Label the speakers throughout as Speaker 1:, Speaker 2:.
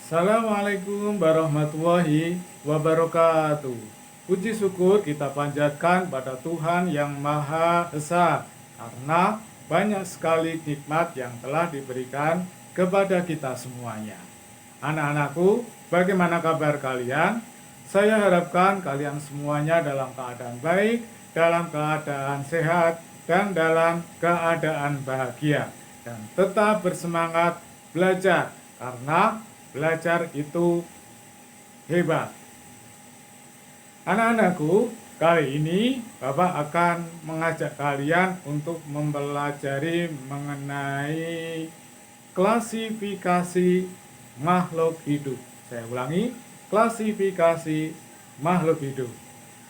Speaker 1: Assalamualaikum warahmatullahi wabarakatuh. Puji syukur kita panjatkan pada Tuhan yang Maha Esa, karena banyak sekali nikmat yang telah diberikan kepada kita semuanya. Anak-anakku, bagaimana kabar kalian? Saya harapkan kalian semuanya dalam keadaan baik, dalam keadaan sehat, dan dalam keadaan bahagia. Dan tetap bersemangat belajar, karena belajar itu hebat. Anak-anakku, kali ini Bapak akan mengajak kalian untuk mempelajari mengenai klasifikasi makhluk hidup. Saya ulangi, klasifikasi makhluk hidup.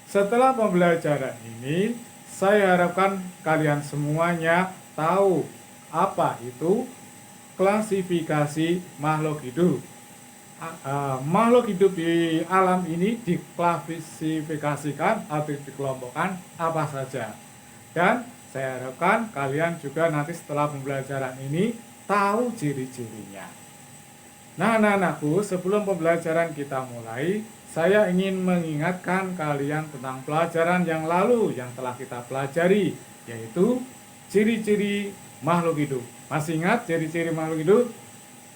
Speaker 1: Setelah pembelajaran ini, saya harapkan kalian semuanya tahu apa itu klasifikasi makhluk hidup. Makhluk hidup di alam ini diklasifikasikan atau dikelompokkan apa saja. Dan saya harapkan kalian juga nanti setelah pembelajaran ini tahu ciri-cirinya. Nah, anak-anakku, sebelum pembelajaran kita mulai, saya ingin mengingatkan kalian tentang pelajaran yang lalu yang telah kita pelajari, yaitu ciri-ciri makhluk hidup. Masih ingat ciri-ciri makhluk hidup?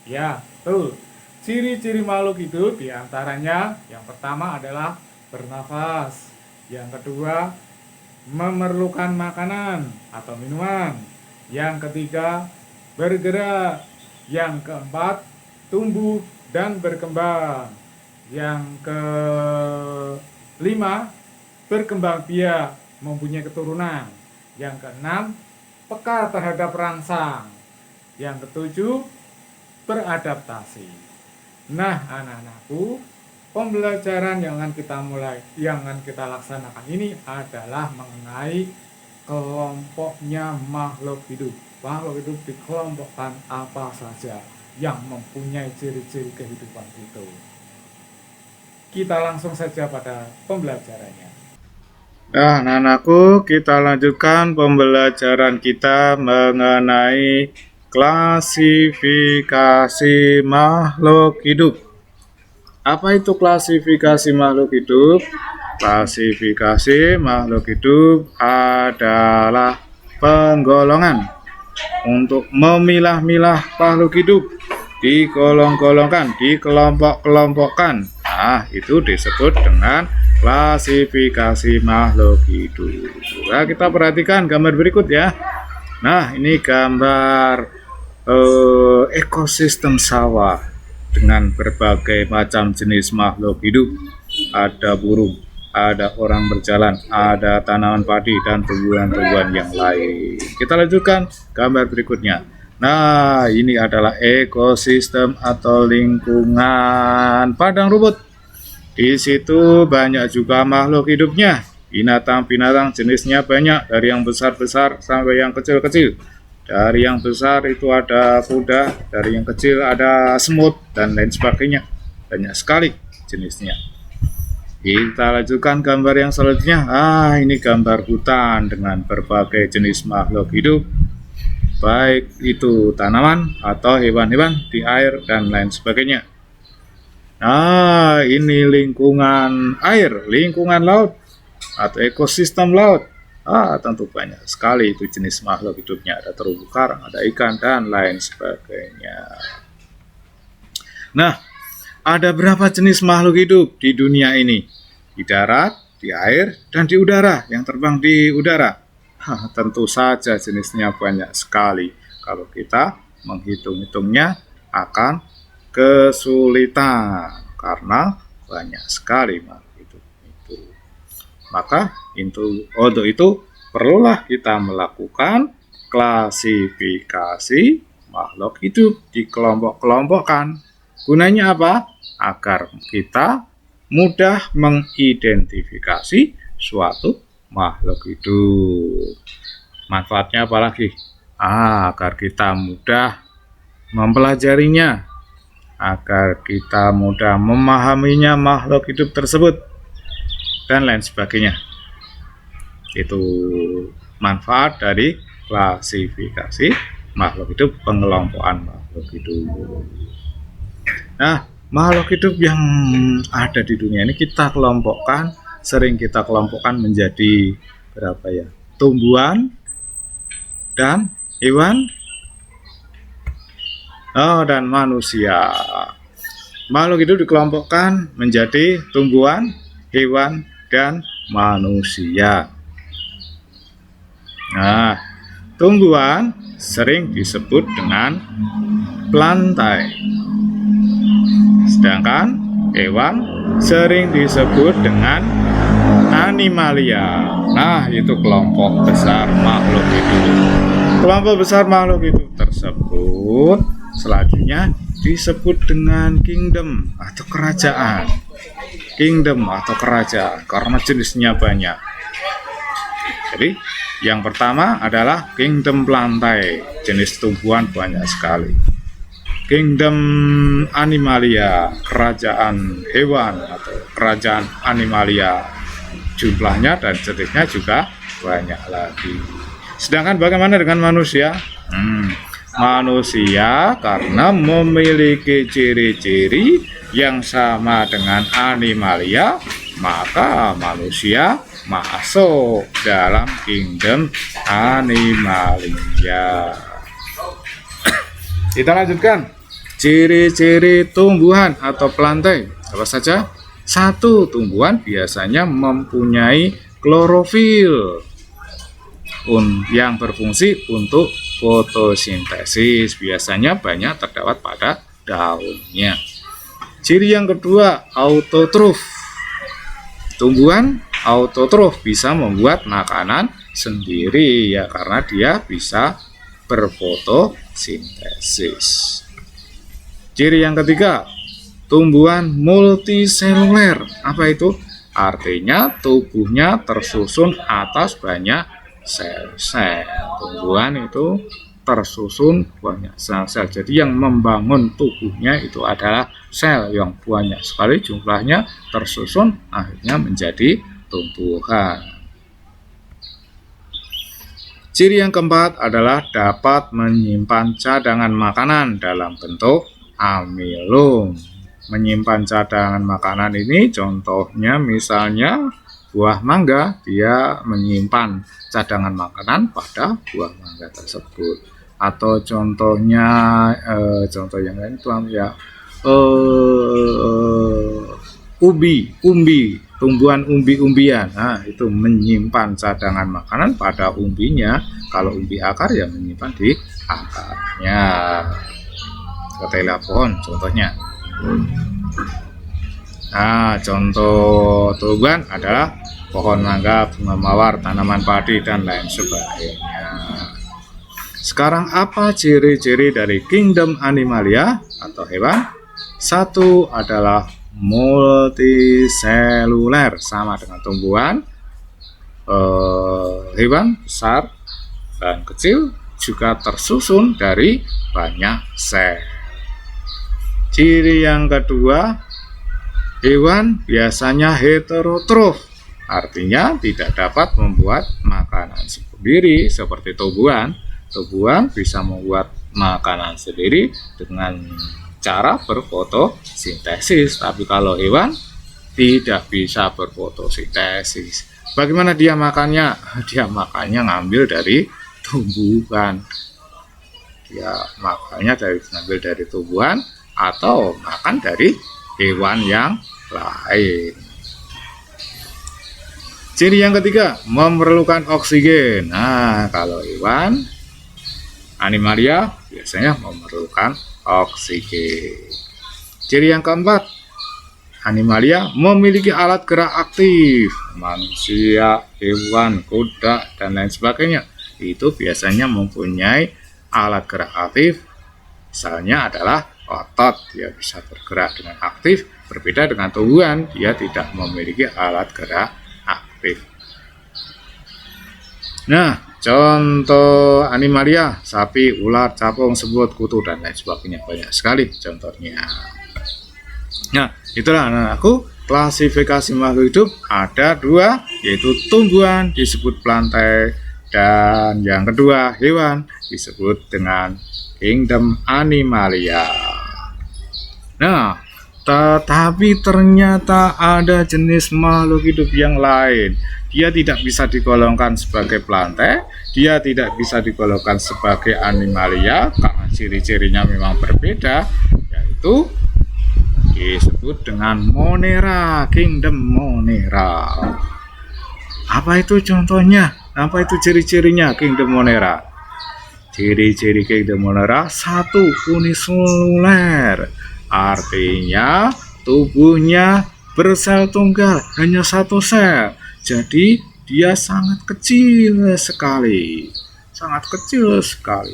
Speaker 1: Ya, betul. Ciri-ciri makhluk hidup diantaranya yang pertama adalah bernafas, yang kedua memerlukan makanan atau minuman, yang ketiga bergerak, yang keempat tumbuh dan berkembang, yang kelima berkembang biak mempunyai keturunan, yang keenam peka terhadap rangsang, yang ketujuh beradaptasi. Nah, anak-anakku, pembelajaran yang akan kita laksanakan ini adalah mengenai kelompoknya makhluk hidup. Makhluk hidup dikelompokkan apa saja yang mempunyai ciri-ciri kehidupan itu. Kita langsung saja pada pembelajarannya.
Speaker 2: Nah, anak-anakku, kita lanjutkan pembelajaran kita mengenai klasifikasi makhluk hidup. Apa itu klasifikasi makhluk hidup? Klasifikasi makhluk hidup adalah penggolongan untuk memilah-milah makhluk hidup, digolong-golongkan, dikelompok-kelompokkan. Nah, itu disebut dengan klasifikasi makhluk hidup. Nah, kita perhatikan gambar berikut ya. Nah, ini gambar ekosistem sawah dengan berbagai macam jenis makhluk hidup. Ada burung, ada orang berjalan, ada tanaman padi, dan tumbuhan-tumbuhan yang lain. Kita lanjutkan gambar berikutnya. Nah, ini adalah ekosistem atau lingkungan padang rumput. Di situ banyak juga makhluk hidupnya. Binatang-binatang jenisnya banyak, dari yang besar-besar sampai yang kecil-kecil. Dari yang besar itu ada kuda, dari yang kecil ada semut, dan lain sebagainya. Banyak sekali jenisnya. Kita lanjutkan gambar yang selanjutnya. Ini gambar hutan dengan berbagai jenis makhluk hidup, baik itu tanaman atau hewan-hewan di air dan lain sebagainya. Nah, ini lingkungan air, lingkungan laut atau ekosistem laut. Tentu banyak sekali itu jenis makhluk hidupnya. Ada terumbu karang, ada ikan, dan lain sebagainya. Nah, ada berapa jenis makhluk hidup di dunia ini? Di darat, di air, dan di udara, yang terbang di udara. Tentu saja jenisnya banyak sekali. Kalau kita menghitung-hitungnya akan kesulitan karena banyak sekali makhluk hidup itu. Maka untuk itu perlulah kita melakukan klasifikasi makhluk hidup, dikelompok-kelompokkan. Gunanya apa? Agar kita mudah mengidentifikasi suatu makhluk hidup. Manfaatnya apa lagi? Agar kita mudah mempelajarinya, agar kita mudah memahaminya makhluk hidup tersebut, dan lain sebagainya. Itu manfaat dari klasifikasi makhluk hidup, pengelompokan makhluk hidup. Nah, makhluk hidup yang ada di dunia ini sering kita kelompokkan menjadi berapa ya? Tumbuhan dan hewan, dan manusia. Makhluk hidup dikelompokkan menjadi tumbuhan, hewan, dan manusia. Nah, tumbuhan sering disebut dengan plantae, sedangkan hewan sering disebut dengan animalia. Nah, itu kelompok besar makhluk hidup. Kelompok besar makhluk hidup tersebut selanjutnya disebut dengan kingdom atau kerajaan. Kingdom atau kerajaan karena jenisnya banyak. Jadi yang pertama adalah kingdom plantae, jenis tumbuhan banyak sekali. Kingdom animalia, kerajaan hewan atau kerajaan animalia, jumlahnya dan jenisnya juga banyak lagi. Sedangkan bagaimana dengan manusia? Manusia karena memiliki ciri-ciri yang sama dengan animalia, maka manusia masuk dalam kingdom animalia. Kita lanjutkan. Ciri-ciri tumbuhan atau plantae apa saja? 1. Tumbuhan biasanya mempunyai klorofil yang berfungsi untuk fotosintesis, biasanya banyak terdapat pada daunnya. Ciri yang kedua, autotrof. Tumbuhan autotrof bisa membuat makanan sendiri ya karena dia bisa berfotosintesis. Ciri yang ketiga, tumbuhan multiseluler. Apa itu? Artinya tubuhnya tersusun atas banyak sel-sel. Tumbuhan itu tersusun banyak sel-sel. Jadi yang membangun tubuhnya itu adalah sel yang banyak sekali jumlahnya tersusun akhirnya menjadi tumbuhan. Ciri yang keempat adalah dapat menyimpan cadangan makanan dalam bentuk amilum. Menyimpan cadangan makanan ini contohnya misalnya buah mangga, dia menyimpan cadangan makanan pada buah mangga tersebut. Atau contohnya contoh yang lain itu ya umbi, tumbuhan umbi-umbian. Nah, itu menyimpan cadangan makanan pada umbinya. Kalau umbi akar ya menyimpan di akarnya. Ketela pohon contohnya. Nah, contoh tumbuhan adalah pohon mangga, bunga mawar, tanaman padi, dan lain sebagainya. Sekarang apa ciri-ciri dari kingdom animalia atau hewan? 1 adalah multiseluler, sama dengan tumbuhan. Hewan besar dan kecil juga tersusun dari banyak sel. Ciri yang kedua, hewan biasanya heterotrof, artinya tidak dapat membuat makanan sendiri seperti tumbuhan. Tumbuhan bisa membuat makanan sendiri dengan cara berfotosintesis, tapi kalau hewan tidak bisa berfotosintesis. Bagaimana dia makannya? Dia makannya ngambil dari tumbuhan. Dia makannya ngambil dari tumbuhan atau makan dari hewan yang lain. Ciri yang ketiga, memerlukan oksigen. Nah, kalau hewan animalia biasanya memerlukan oksigen. Ciri yang keempat, animalia memiliki alat gerak aktif. Manusia, hewan, kuda, dan lain sebagainya itu biasanya mempunyai alat gerak aktif. Misalnya adalah otot, dia bisa bergerak dengan aktif. Berbeda dengan tumbuhan, dia tidak memiliki alat gerak aktif. Nah, contoh animalia, sapi, ular, capung, semut, kutu, dan lain sebagainya, banyak sekali contohnya. Nah, itulah anak-anakku, klasifikasi makhluk hidup ada 2, yaitu tumbuhan disebut plantae, dan yang kedua hewan disebut dengan kingdom animalia. Nah, Tetapi ternyata ada jenis makhluk hidup yang lain. Dia tidak bisa digolongkan sebagai plantae, dia tidak bisa digolongkan sebagai animalia karena ciri-cirinya memang berbeda, yaitu disebut dengan Monera, Kingdom Monera. Apa itu contohnya? Apa itu ciri-cirinya Kingdom Monera? Ciri-ciri Kingdom Monera: 1. Uniseluler, artinya tubuhnya bersel tunggal, hanya satu sel. Jadi dia sangat kecil sekali,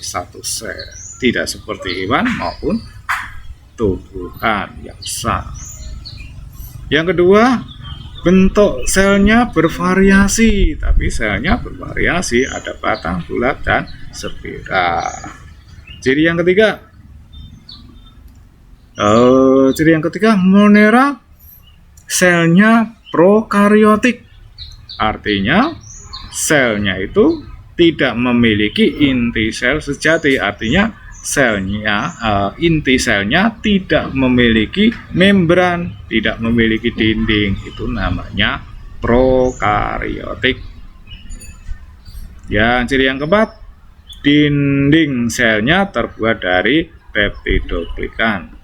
Speaker 2: satu sel. Tidak seperti hewan maupun tumbuhan yang besar. Yang kedua, bentuk selnya bervariasi, tapi selnya bervariasi, ada batang, bulat, dan spiral. Ciri yang ketiga, Monera selnya prokaryotik, artinya selnya itu tidak memiliki inti sel sejati, artinya inti selnya tidak memiliki membran, tidak memiliki dinding, itu namanya prokaryotik. Yang ciri yang keempat, dinding selnya terbuat dari peptidoglikan.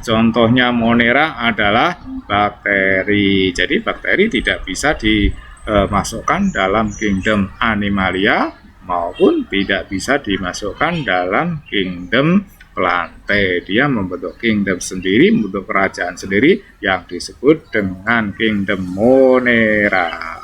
Speaker 2: Contohnya Monera adalah bakteri. Jadi bakteri tidak bisa dimasukkan dalam kingdom animalia maupun tidak bisa dimasukkan dalam kingdom plantae. Dia membentuk kingdom sendiri, membentuk kerajaan sendiri yang disebut dengan kingdom Monera.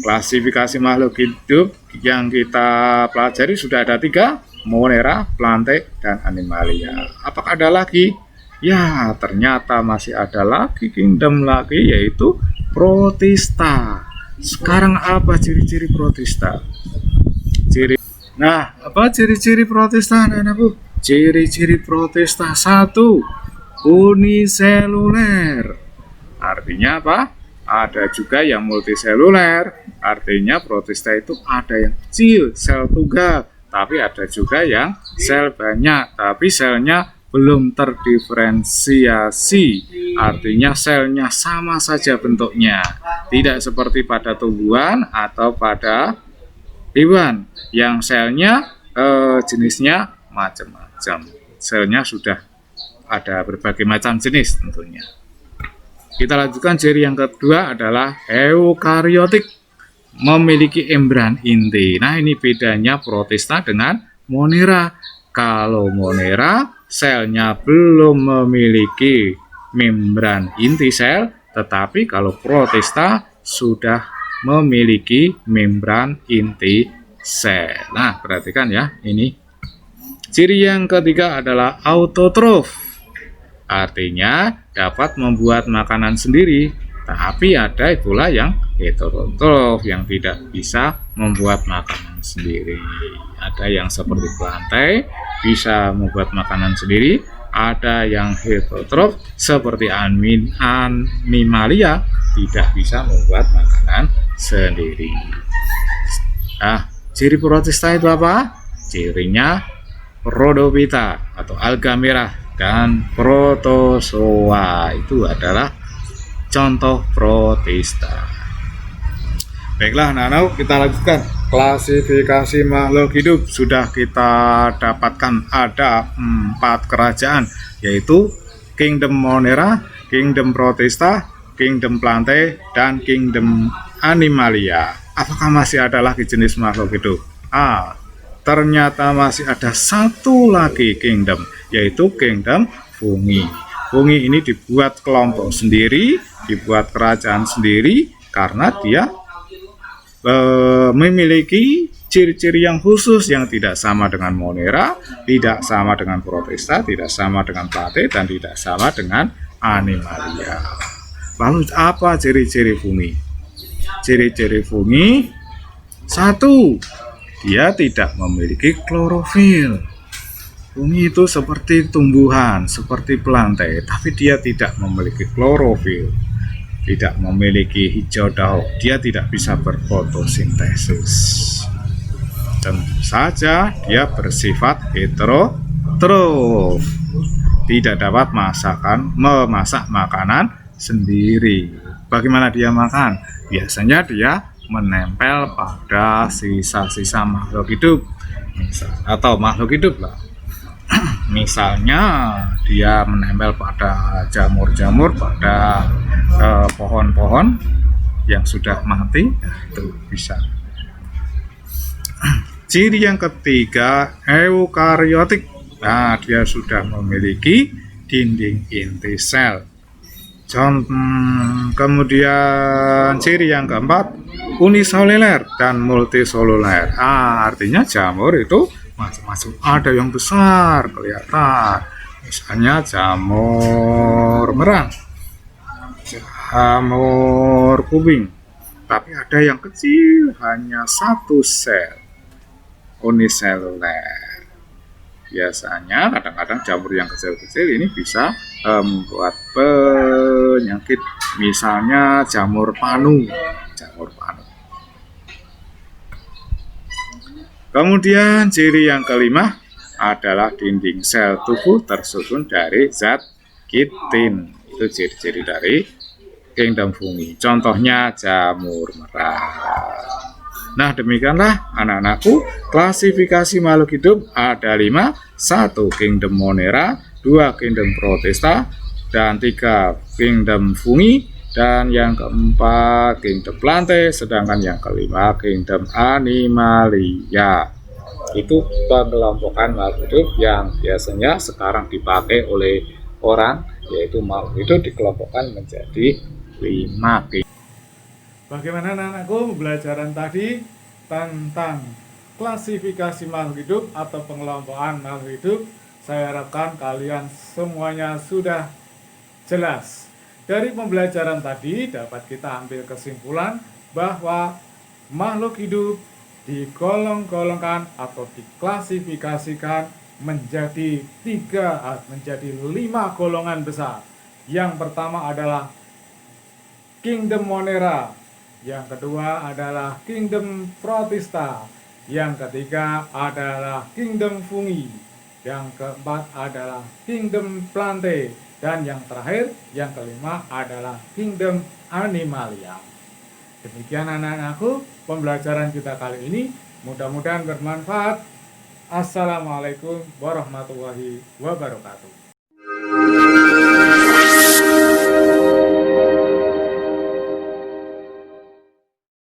Speaker 2: Klasifikasi makhluk hidup yang kita pelajari sudah ada 3, Monera, plantae, dan animalia. Apakah ada lagi? Ya, ternyata masih ada lagi kingdom lagi, yaitu protista. Sekarang apa ciri-ciri protista? Apa ciri-ciri protista, anak-anakku? Ciri-ciri protista: 1. Uniseluler. Artinya apa? Ada juga yang multiseluler. Artinya protista itu ada yang kecil, sel tunggal, tapi ada juga yang sel banyak, tapi selnya belum terdiferensiasi, artinya selnya sama saja bentuknya, tidak seperti pada tumbuhan atau pada hewan yang selnya jenisnya macam-macam. Selnya sudah ada berbagai macam jenis tentunya. Kita lanjutkan, ciri yang kedua adalah eukaryotik, memiliki membran inti. Nah, ini bedanya protista dengan Monera. Kalau Monera selnya belum memiliki membran inti sel, tetapi kalau protista sudah memiliki membran inti sel. Nah, perhatikan ya, ini. Ciri yang ketiga adalah autotrof, artinya dapat membuat makanan sendiri. Tapi ada pula yang heterotrof, yang tidak bisa membuat makanan sendiri. Ada yang seperti plantae bisa membuat makanan sendiri, ada yang heterotrof seperti animalia tidak bisa membuat makanan sendiri. Ciri protista itu apa? Cirinya rhodophyta atau alga merah dan protozoa, itu adalah contoh protista. Baiklah anak-anak, kita lanjutkan klasifikasi makhluk hidup. Sudah kita dapatkan ada 4 kerajaan, yaitu Kingdom Monera, Kingdom Protista, Kingdom Plantae, dan Kingdom Animalia. Apakah masih ada lagi jenis makhluk hidup? Ternyata masih ada satu lagi kingdom, yaitu Kingdom Fungi. Fungi ini dibuat kelompok sendiri, dibuat kerajaan sendiri, karena dia memiliki ciri-ciri yang khusus yang tidak sama dengan Monera, tidak sama dengan Protista, tidak sama dengan Plantae, dan tidak sama dengan Animalia. Lalu apa ciri-ciri fungi? Ciri-ciri fungi: 1. Dia tidak memiliki klorofil. Fungi itu seperti tumbuhan, seperti plantae, tapi dia tidak memiliki klorofil, tidak memiliki hijau daun, dia tidak bisa berfotosintesis. Tentu saja dia bersifat heterotrof. Terus tidak dapat memasak makanan sendiri. Bagaimana dia makan? Biasanya dia menempel pada sisa-sisa makhluk hidup atau makhluk hidup lah. Misalnya dia menempel pada jamur-jamur, pada pohon-pohon yang sudah mati, itu bisa. Ciri yang ketiga, eukariotik. Nah, dia sudah memiliki dinding inti sel. Kemudian ciri yang keempat, uniseluler dan multiseluler. Artinya jamur itu macam-macam. Ada yang besar kelihatan, misalnya jamur merang, jamur kubing. Tapi ada yang kecil, hanya satu sel, uniseluler. Biasanya kadang-kadang jamur yang kecil-kecil ini bisa membuat penyakit, misalnya jamur panu. Kemudian ciri yang kelima adalah dinding sel tubuh tersusun dari zat kitin. Itu ciri-ciri dari kingdom fungi. Contohnya jamur merah. Nah, demikianlah anak-anakku, klasifikasi makhluk hidup ada 5. 1. Kingdom Monera, 2. Kingdom Protista, dan 3. Kingdom Fungi, dan yang keempat Kingdom Plantae, sedangkan yang kelima Kingdom Animalia. Itu pengelompokan makhluk hidup yang biasanya sekarang dipakai oleh orang, yaitu makhluk hidup dikelompokkan menjadi 5.
Speaker 1: Bagaimana anak-anakku pembelajaran tadi tentang klasifikasi makhluk hidup atau pengelompokan makhluk hidup? Saya harapkan kalian semuanya sudah jelas. Dari pembelajaran tadi dapat kita ambil kesimpulan bahwa makhluk hidup digolong-golongkan atau diklasifikasikan menjadi 5 golongan besar. Yang pertama adalah Kingdom Monera, yang kedua adalah Kingdom Protista, yang ketiga adalah Kingdom Fungi, yang keempat adalah Kingdom Plantae, dan yang terakhir, yang kelima adalah Kingdom Animalia. Demikian anak-anakku pembelajaran kita kali ini, mudah-mudahan bermanfaat. Assalamualaikum warahmatullahi wabarakatuh.